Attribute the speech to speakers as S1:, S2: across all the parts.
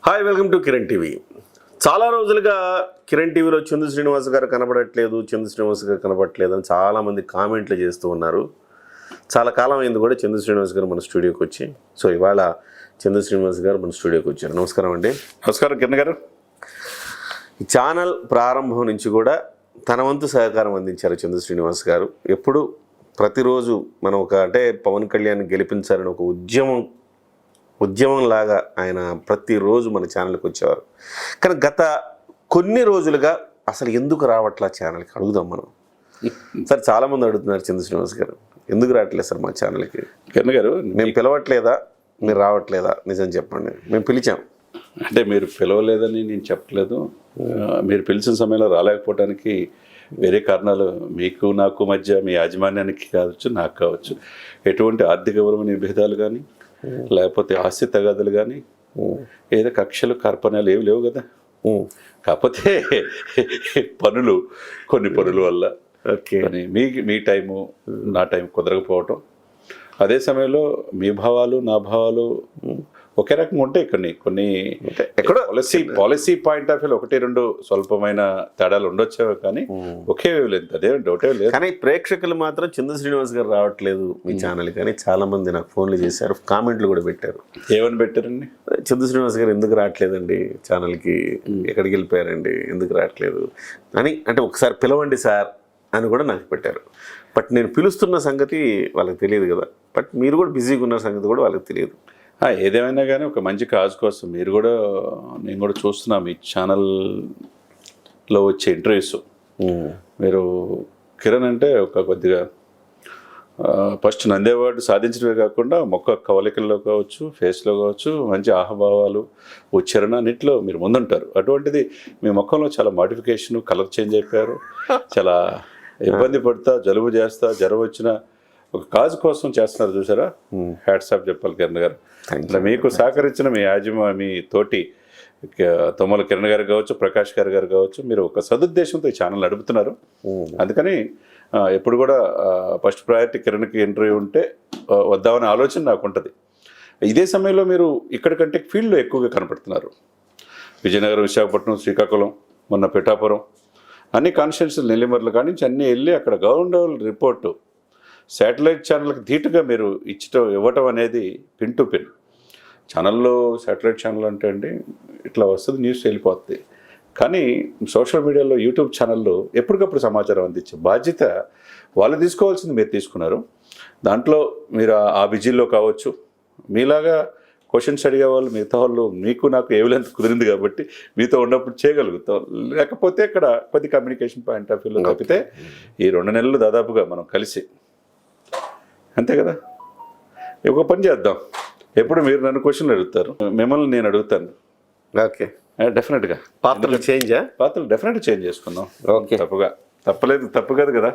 S1: Hi, welcome to Kiran TV. చాలా రోజులుగా కిరణ్ టీవీలో చందు శ్రీనివాస్ గారు కనబడట్లేదు, చందు శ్రీనివాస్ గారు కనబడట్లేదు అని చాలామంది కామెంట్లు చేస్తూ ఉన్నారు. చాలా కాలం అయింది కూడా చందు శ్రీనివాస్ గారు మన స్టూడియోకి వచ్చి. సో ఇవాళ చందు శ్రీనివాస్ గారు మన స్టూడియోకి వచ్చారు. నమస్కారం అండి.
S2: నమస్కారం కిరణ్ గారు.
S1: ఈ ఛానల్ ప్రారంభం నుంచి కూడా తన వంతు సహకారం అందించారు చందు శ్రీనివాస్ గారు. ఎప్పుడు ప్రతిరోజు మనం అంటే పవన్ కళ్యాణ్ గెలిపించాలని ఒక ఉద్యమంలాగా ఆయన ప్రతిరోజు మన ఛానల్కి వచ్చేవారు. కానీ గత కొన్ని రోజులుగా అసలు ఎందుకు రావట్లా ఛానల్కి అడుగుదాం మనం. సార్ చాలామంది అడుగుతున్నారు, చందు శ్రీనివాస్ గారు ఎందుకు రావట్లేదు సార్ మా ఛానల్కి?
S2: కిరణ్ గారు,
S1: మేము పిలవట్లేదా, మీరు రావట్లేదా? నిజం చెప్పండి. మేము పిలిచాం
S2: అంటే మీరు పిలవలేదని నేను చెప్పట్లేదు. మీరు పిలిచిన సమయంలో రాలేకపోవడానికి వేరే కారణాలు మీకు నాకు మధ్య, మీ యాజమాన్యానికి కావచ్చు, నాకు కావచ్చు, ఎటువంటి ఆర్థికపరమైన భేదాలు కానీ లేకపోతే ఆస్తి తగాదులు కానీ ఏదో కక్షలు కార్పణ్యాలు ఏమి లేవు కదా. కాకపోతే కొన్ని పనుల వల్ల మీ టైము నా టైం కుదరకపోవటం, అదే సమయంలో మీ భావాలు నా భావాలు ఒకే రకంగా ఉంటాయి. కొన్ని ఎక్కడో పాలసీ పాయింట్ ఆఫ్ వ్యూ ఒకటి రెండు స్వల్పమైన తేడాలు ఉండొచ్చేవో కానీ ఒకే లేదు, అదే డౌటే లేదు.
S1: కానీ ప్రేక్షకులు మాత్రం చందు శ్రీనివాస్ గారు రావట్లేదు మీ ఛానల్ కానీ చాలా మంది నాకు ఫోన్లు చేశారు, కామెంట్లు కూడా పెట్టారు.
S2: ఏమని పెట్టారండి?
S1: చందు శ్రీనివాస్ గారు ఎందుకు రావట్లేదండి ఛానల్కి, ఎక్కడికి వెళ్ళిపోయారండి, ఎందుకు రావట్లేదు అని. అంటే ఒకసారి పిలవండి సార్ అని కూడా నాకు పెట్టారు. బట్ నేను పిలుస్తున్న సంగతి వాళ్ళకి తెలియదు కదా. బట్ మీరు కూడా బిజీగా ఉన్న సంగతి కూడా వాళ్ళకి తెలియదు.
S2: ఏదేమైనా కానీ ఒక మంచి కాజ్ కోసం నేను కూడా చూస్తున్నా మీ ఛానల్లో వచ్చే ఇంటర్వ్యూస్. మీరు కిరణ్ అంటే ఒక కొద్దిగా ఫస్ట్ నంది అవార్డు సాధించడమే కాకుండా మొక్క కవలికల్లో కావచ్చు, ఫేస్లో కావచ్చు, మంచి ఆహభావాలు, ఉచ్చారణ అన్నింటిలో మీరు ముందుంటారు. అటువంటిది మీ మొక్కలో చాలా మోడిఫికేషన్, కలర్ చేంజ్ అయిపోయారు. చాలా ఇబ్బంది పడతా, జలుబు చేస్తా, జ్వరం వచ్చిన ఒక కాజు కోసం చేస్తున్నారు చూసారా. హ్యాట్స్ ఆఫ్ చెప్పాలి కిరణ్ గారు. మీకు సహకరించిన మీ తోటి తొమ్మల కిరణ్ గారు కావచ్చు, ప్రకాష్ గారు కావచ్చు, మీరు ఒక సదుద్దేశంతో ఈ ఛానల్ నడుపుతున్నారు. అందుకని ఎప్పుడు కూడా ఫస్ట్ ప్రయారిటీ కిరణ్కి ఇంటర్వ్యూ ఉంటే వద్దామనే ఆలోచన నాకు ఉంటుంది. ఇదే సమయంలో మీరు ఇక్కడికంటే ఫీల్డ్లో ఎక్కువగా కనపడుతున్నారు. విజయనగరం, విశాఖపట్నం, శ్రీకాకుళం, మొన్న పిఠాపురం, అన్ని కాన్స్టిట్యున్సీలు, నెల్లిమర్ల కాడి నుంచి అన్నీ వెళ్ళి అక్కడ గ్రౌండ్ లెవెల్ రిపోర్టు శాటిలైట్ ఛానల్కి ధీటుగా మీరు ఇవ్వటం అనేది పిన్ టు పిన్. ఛానల్లో శాటిలైట్ ఛానల్ అంటే అండి ఇట్లా వస్తుంది, న్యూస్ వెళ్ళిపోతుంది. కానీ సోషల్ మీడియాలో, యూట్యూబ్ ఛానల్లో ఎప్పటికప్పుడు సమాచారం అందించే బాధ్యత వాళ్ళు తీసుకోవాల్సింది మీరు తీసుకున్నారు. దాంట్లో మీరు ఆ బిజీల్లో కావచ్చు, మీలాగా క్వశ్చన్స్ అడిగే వాళ్ళు మిగతా వాళ్ళు మీకు నాకు ఏవిలెంత కుదిరింది కాబట్టి మీతో ఉన్నప్పుడు చేయగలుగుతాం. లేకపోతే ఇక్కడ కొద్ది కమ్యూనికేషన్ పాయింట్ ఆఫ్ వ్యూలో తప్పితే ఈ 2 నెలలు దాదాపుగా మనం కలిసి అంతే కదా. ఒక పని చేద్దాం, ఎప్పుడు మీరు నన్ను క్వశ్చన్లు అడుగుతారు, మిమ్మల్ని నేను అడుగుతాను.
S1: ఓకే,
S2: డెఫినెట్గా
S1: పాత్రలు
S2: డెఫినెట్గా చేంజ్ చేసుకుందాం. తప్పు కాదు కదా.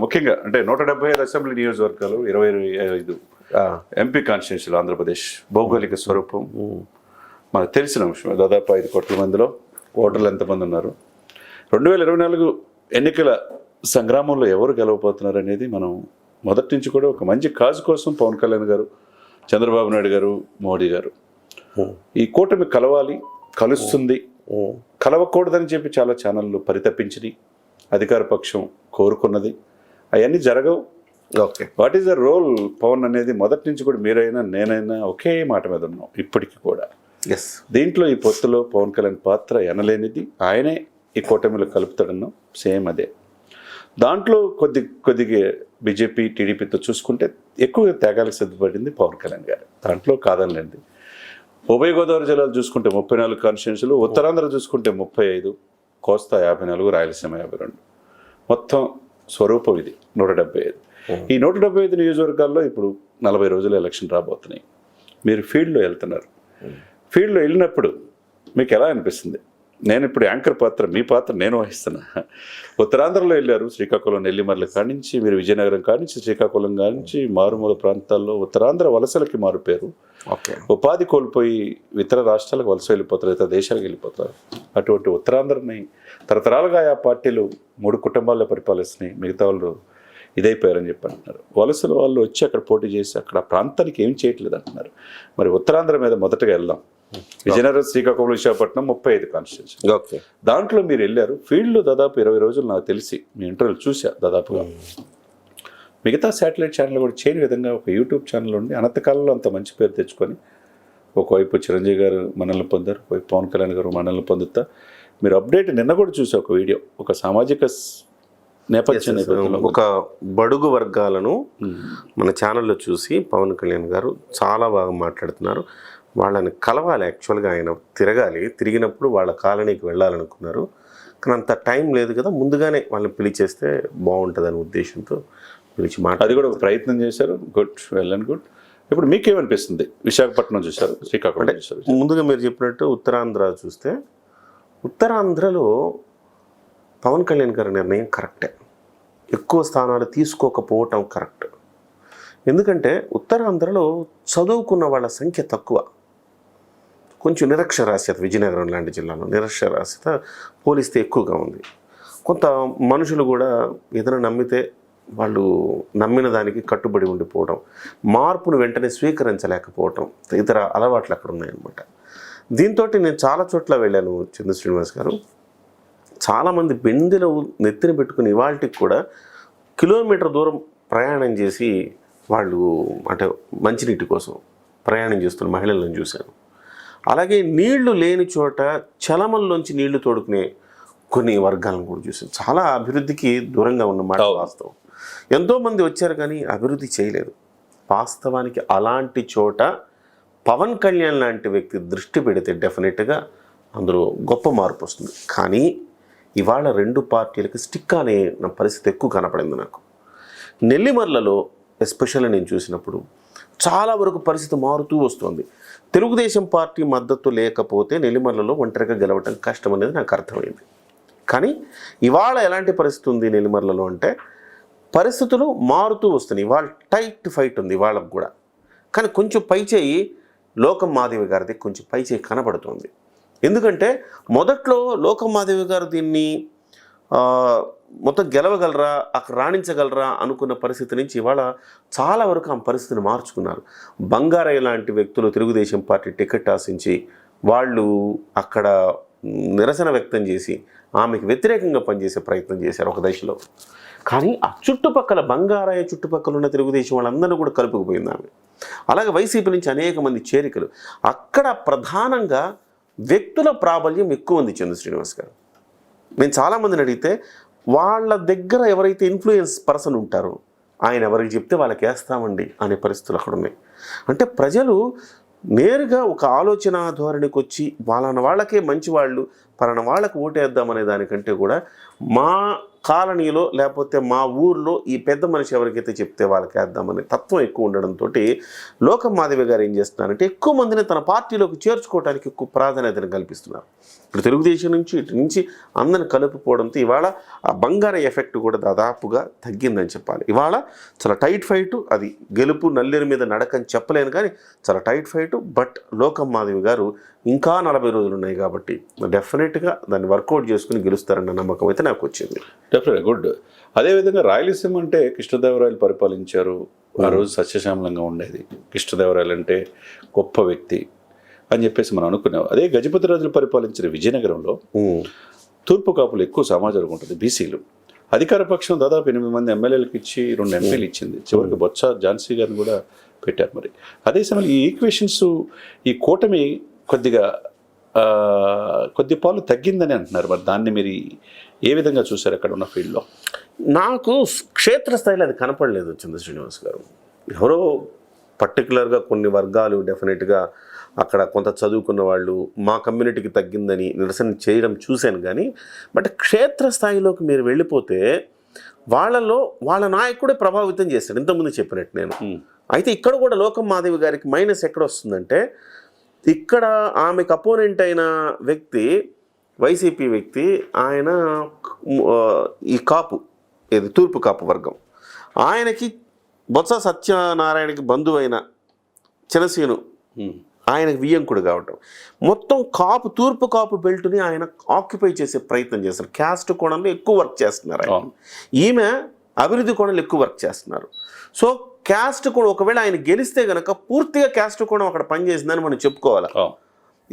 S2: ముఖ్యంగా అంటే 175 అసెంబ్లీ నియోజకవర్గాలు, 25 ఎంపీ కాన్స్టిట్యున్సీలు, ఆంధ్రప్రదేశ్ భౌగోళిక స్వరూపం మనకు తెలిసిన అంశం. దాదాపు 5 కోట్ల మందిలో ఓటర్లు ఎంతమంది ఉన్నారు, 2024 ఎన్నికల సంగ్రామంలో ఎవరు గెలవబోతున్నారు అనేది మనం మొదటి నుంచి కూడా ఒక మంచి కాజ్ కోసం పవన్ కళ్యాణ్ గారు, చంద్రబాబు నాయుడు గారు, మోడీ గారు ఈ కూటమి కలుస్తుంది, కలవకూడదని చెప్పి చాలా ఛానళ్ళు పరితపించినాయి. అధికార పక్షం కోరుకున్నది అవన్నీ జరగవు.
S1: Okay,
S2: what is the role Pavan అనేది మొదటి నుంచి కూడా మీరైనా నేనైనా ఒకే మాట మీద ఉన్నాం ఇప్పటికీ కూడా. దీంట్లో ఈ పొత్తులో పవన్ కళ్యాణ్ పాత్ర ఎనలేనిది, ఆయనే ఈ కూటమిలో కలుపుతాడన్నాం, సేమ్ అదే. దాంట్లో కొద్దిగా బీజేపీ, టీడీపీతో చూసుకుంటే ఎక్కువగా త్యాగాలకు సిద్ధపడింది పవన్ కళ్యాణ్ గారు. దాంట్లో కాదనలేండి. ఉభయ గోదావరి జిల్లాలు చూసుకుంటే 34 కాన్స్టిట్యున్సీలు, ఉత్తరాంధ్ర చూసుకుంటే 35, కోస్తా 54, రాయలసీమ 52, మొత్తం స్వరూపం ఇది 175. ఈ 175 నియోజకవర్గాల్లో ఇప్పుడు 40 రోజులు ఎలక్షన్ రాబోతున్నాయి. మీరు ఫీల్డ్లో వెళ్తున్నారు. ఫీల్డ్లో వెళ్ళినప్పుడు మీకు ఎలా అనిపిస్తుంది? నేను ఇప్పుడు యాంకర్ పాత్ర, మీ పాత్ర నేను వహిస్తున్నా. ఉత్తరాంధ్రలో వెళ్ళారు, శ్రీకాకుళం, నెల్లిమర్ల కానించి, మీరు విజయనగరం కానించి, శ్రీకాకుళం కానించి, మారుమూల ప్రాంతాల్లో ఉత్తరాంధ్ర వలసలకి మారిపోయారు. ఉపాధి కోల్పోయి ఇతర రాష్ట్రాలకు వలస వెళ్ళిపోతారు, ఇతర దేశాలకు వెళ్ళిపోతారు. అటువంటి ఉత్తరాంధ్రని తరతరాలుగా ఆ పార్టీలు 3 కుటుంబాల్లో పరిపాలిస్తున్నాయి, మిగతా వాళ్ళు ఇదైపోయారని చెప్పి అంటున్నారు. వలసల వాళ్ళు వచ్చి అక్కడ పోటీ చేసి అక్కడ ప్రాంతానికి ఏం చేయట్లేదు అంటున్నారు. మరి ఉత్తరాంధ్ర మీద మొదటగా వెళ్దాం. విజయనగరం, శ్రీకాకుళం, విశాఖపట్నం 35 కాన్స్టిట్యూన్సీ.
S1: ఓకే.
S2: దాంట్లో మీరు వెళ్ళారు. ఫీల్డ్లో దాదాపు 20 రోజులు నాకు తెలిసి మీ ఇంటర్వ్యూలు చూసా దాదాపుగా. మిగతా శాటిలైట్ ఛానల్ కూడా చేయని విధంగా ఒక యూట్యూబ్ ఛానల్ ఉండి అనంతకాలంలో అంత మంచి పేరు తెచ్చుకొని, ఒకవైపు చిరంజీవి గారు మనల్ని పొందారు, ఒకవైపు పవన్ కళ్యాణ్ గారు మనల్ని పొందుతా మీరు అప్డేట్ నిన్న కూడా చూసా ఒక వీడియో, ఒక సామాజిక నేపథ్యంలో
S1: ఒక బడుగు వర్గాలను మన ఛానల్లో చూసి పవన్ కళ్యాణ్ గారు చాలా బాగా మాట్లాడుతున్నారు. వాళ్ళని కలవాలి, యాక్చువల్గా ఆయన తిరిగినప్పుడు వాళ్ళ కాలనీకి వెళ్ళాలనుకున్నారు. కానీ అంత టైం లేదు కదా, ముందుగానే వాళ్ళని పిలిచేస్తే బాగుంటుందనే ఉద్దేశంతో పిలిచి
S2: అది కూడా ఒక ప్రయత్నం చేశారు. Good, well and good. ఇప్పుడు మీకేమనిపిస్తుంది? విశాఖపట్నం చూశారు, శ్రీకాకుళం చూశారు.
S1: ముందుగా మీరు చెప్పినట్టు ఉత్తరాంధ్ర చూస్తే, ఉత్తరాంధ్రలో పవన్ కళ్యాణ్ గారి నిర్ణయం కరెక్టే. ఎక్కువ స్థానాలు తీసుకోకపోవటం కరెక్ట్. ఎందుకంటే ఉత్తరాంధ్రలో చదువుకున్న వాళ్ళ సంఖ్య తక్కువ, కొంచెం నిరక్షరాస్యత, విజయనగరం లాంటి జిల్లాలో నిరక్షరాస్యత పోలిస్తే ఎక్కువగా ఉంది. కొంత మనుషులు కూడా ఏదైనా నమ్మితే వాళ్ళు నమ్మిన దానికి కట్టుబడి ఉండిపోవడం, మార్పును వెంటనే స్వీకరించలేకపోవటం, ఇతర అలవాట్లు అక్కడ ఉన్నాయన్నమాట. దీంతో నేను చాలా చోట్ల వెళ్ళాను చంద్ర శ్రీనివాస్ గారు. చాలామంది బెందెలో నెత్తిన పెట్టుకుని ఇవాళకి కూడా కిలోమీటర్ దూరం ప్రయాణం చేసి వాళ్ళు అంటే మంచినీటి కోసం ప్రయాణం చేస్తున్న మహిళలను చూశాను. అలాగే నీళ్లు లేని చోట చలమల్లోంచి నీళ్లు తోడుకునే కొన్ని వర్గాలను కూడా చూశాను. చాలా అభివృద్ధికి దూరంగా ఉన్నమాట వాస్తవం. ఎంతోమంది వచ్చారు కానీ అభివృద్ధి చేయలేదు. వాస్తవానికి అలాంటి చోట పవన్ కళ్యాణ్ లాంటి వ్యక్తి దృష్టి పెడితే డెఫినెట్గా అందులో గొప్ప మార్పు వస్తుంది. కానీ ఇవాళ రెండు పార్టీలకు స్టిక్ అనే పరిస్థితి ఎక్కువ కనపడింది నాకు. నెల్లిమర్లలో ఎస్పెషల్లీ నేను చూసినప్పుడు చాలా వరకు పరిస్థితి మారుతూ వస్తుంది. తెలుగుదేశం పార్టీ మద్దతు లేకపోతే నెల్లిమర్లలో ఒంటరిగా గెలవటం కష్టం అనేది నాకు అర్థమైంది. కానీ ఇవాళ ఎలాంటి పరిస్థితి ఉంది నెల్లిమర్లలో అంటే, పరిస్థితులు మారుతూ వస్తున్నాయి. ఇవాళ టైట్ ఫైట్ ఉంది వాళ్ళకు కూడా. కానీ కొంచెం పైచేయి లోకం మాధవి గారిది కొంచెం పైచేయి కనబడుతుంది. ఎందుకంటే మొదట్లో లోకం మాధవి గారు దీన్ని మొత్తం గెలవగలరా, అక్కడ రాణించగలరా అనుకున్న పరిస్థితి నుంచి ఇవాళ చాలా వరకు ఆ పరిస్థితిని మార్చుకున్నారు. బంగారయ్య లాంటి వ్యక్తులు తెలుగుదేశం పార్టీ టికెట్ ఆశించి వాళ్ళు అక్కడ నిరసన వ్యక్తం చేసి ఆమెకు వ్యతిరేకంగా పనిచేసే ప్రయత్నం చేశారు ఒక దశలో. కానీ ఆ చుట్టుపక్కల బంగారయ్య చుట్టుపక్కల ఉన్న తెలుగుదేశం వాళ్ళందరూ కూడా కలుపుకుపోయింది ఆమె. అలాగే వైసీపీ నుంచి అనేక మంది చేరికలు. అక్కడ ప్రధానంగా వ్యక్తుల ప్రాబల్యం ఎక్కువ ఉంది చంద్ర శ్రీనివాస్ గారు. నేను చాలామందిని అడిగితే వాళ్ళ దగ్గర ఎవరైతే ఇన్ఫ్లుయెన్స్ పర్సన్ ఉంటారో ఆయన ఎవరికి చెప్తే వాళ్ళకి వేస్తామండి అనే పరిస్థితులు అక్కడ ఉన్నాయి. అంటే ప్రజలు నేరుగా ఒక ఆలోచన ధోరణికి వచ్చి వాళ్ళకే మంచి వాళ్ళు పలానా వాళ్ళకి ఓటేద్దామనే దానికంటే కూడా మా కాలనీలో లేకపోతే మా ఊర్లో ఈ పెద్ద మనిషి ఎవరికైతే చెప్తే వాళ్ళకి వేద్దామనే తత్వం ఎక్కువ ఉండడంతో లోకం మాధవి గారు ఏం చేస్తున్నారంటే ఎక్కువ మందిని తన పార్టీలోకి చేర్చుకోవడానికి ఎక్కువ ప్రాధాన్యతను కల్పిస్తున్నారు. ఇప్పుడు తెలుగుదేశం నుంచి ఇటు నుంచి అందరిని కలుపుకోవడంతో ఇవాళ ఆ బంగార ఎఫెక్ట్ కూడా దాదాపుగా తగ్గిందని చెప్పాలి. ఇవాళ చాలా టైట్ ఫైటు, అది గెలుపు నల్లేరు మీద నడకని చెప్పలేను కానీ చాలా టైట్ ఫైటు. బట్ లోకం మాధవి గారు ఇంకా 40 రోజులు ఉన్నాయి కాబట్టి డెఫినెట్గా దాన్ని వర్కౌట్ చేసుకుని గెలుస్తారన్న నమ్మకం అయితే నాకు వచ్చింది.
S2: డెఫినెట్గా గుడ్. అదేవిధంగా రాయలసీమ అంటే కృష్ణదేవరాయలు పరిపాలించారు. ఆ రోజు సస్యశ్యామలంగా ఉండేది. కృష్ణదేవరాయలు అంటే గొప్ప వ్యక్తి అని చెప్పేసి మనం అనుకున్నాం. అదే గజపతి రాజులు పరిపాలించిన విజయనగరంలో తూర్పు కాపులు ఎక్కువ సమాజం ఉంటుంది, బీసీలు. అధికార పక్షం దాదాపు 8 మంది ఎమ్మెల్యేలకు ఇచ్చి 2 ఎంపీలు ఇచ్చింది. చివరికి బొత్స ఝాన్సీ గారిని కూడా పెట్టారు. మరి అదే సమయంలో ఈ ఈక్వేషన్స్, ఈ కూటమి కొద్ది పాలు తగ్గిందని అంటున్నారు. మరి దాన్ని మీరు ఏ విధంగా చూశారు అక్కడ ఉన్న ఫీల్డ్లో?
S1: నాకు క్షేత్రస్థాయిలో అది కనపడలేదు చంద్ర శ్రీనివాస్ గారు. ఎవరో పర్టికులర్గా కొన్ని వర్గాలు డెఫినెట్గా అక్కడ కొంత చదువుకున్న వాళ్ళు మా కమ్యూనిటీకి తగ్గిందని నిరసన చేయడం చూశాను. కానీ బట్ క్షేత్రస్థాయిలోకి మీరు వెళ్ళిపోతే వాళ్ళలో వాళ్ళ నాయకుడే ప్రభావితం చేస్తాడు, ఇంతకుముందు చెప్పినట్టు నేను. అయితే ఇక్కడ కూడా లోకం మాధవి గారికి మైనస్ ఎక్కడ వస్తుందంటే, ఇక్కడ ఆమెకు అపోనెంట్ అయిన వ్యక్తి వైసీపీ వ్యక్తి, ఆయన ఈ కాపు ఇది తూర్పు కాపు వర్గం, ఆయనకి బొత్స సత్యనారాయణకి బంధువు అయిన చినసీను ఆయనకు వియ్యంకుడు కావటం, మొత్తం కాపు తూర్పు కాపు బెల్ట్ని ఆయన ఆక్యుపై చేసే ప్రయత్నం చేస్తారు. క్యాస్ట్ కోణంలో ఎక్కువ వర్క్ చేస్తున్నారు ఆయన. ఈమె అభివృద్ధి కోణంలో ఎక్కువ వర్క్ చేస్తున్నారు. సో క్యాస్ట్ కూడా ఒకవేళ ఆయన గెలిస్తే కనుక పూర్తిగా క్యాస్ట్ కోణం అక్కడ పనిచేసిందని మనం చెప్పుకోవాలి.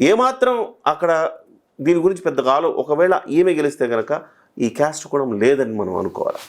S1: ఏమాత్రం అక్కడ దీని గురించి పెద్దగా ఒకవేళ ఈమె గెలిస్తే కనుక ఈ క్యాస్ట్ కూడా లేదని మనం అనుకోవాలి.